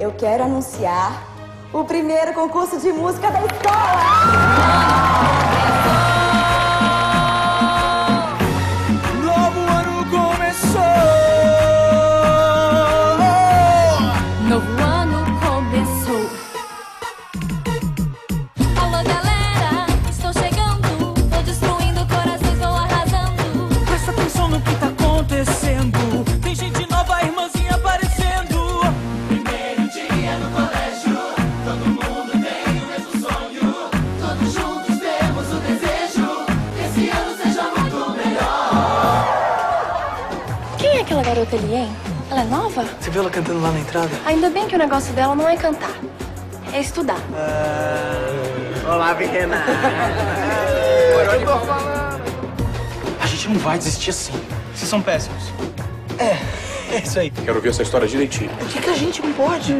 eu quero anunciar o primeiro concurso de música da escola! Novo ano começou! Novo ano começou. Alô, galera, estou chegando. Tô destruindo corações, tô arrasando. Presta atenção no que tá acontecendo. Tem gente nova, irmãzinha aparecendo. Primeiro dia no colégio, todo mundo tem o mesmo sonho. Todos juntos temos o desejo que esse ano seja muito melhor. Quem é aquela garota ali, hein? Ela é nova? Você viu ela cantando lá na entrada? Ainda bem que o negócio dela não é cantar, é estudar. Olá, pequena. Eu tô falando. A gente não vai desistir assim. Vocês são péssimos. É isso aí. Quero ver essa história direitinho. Por que a gente não pode?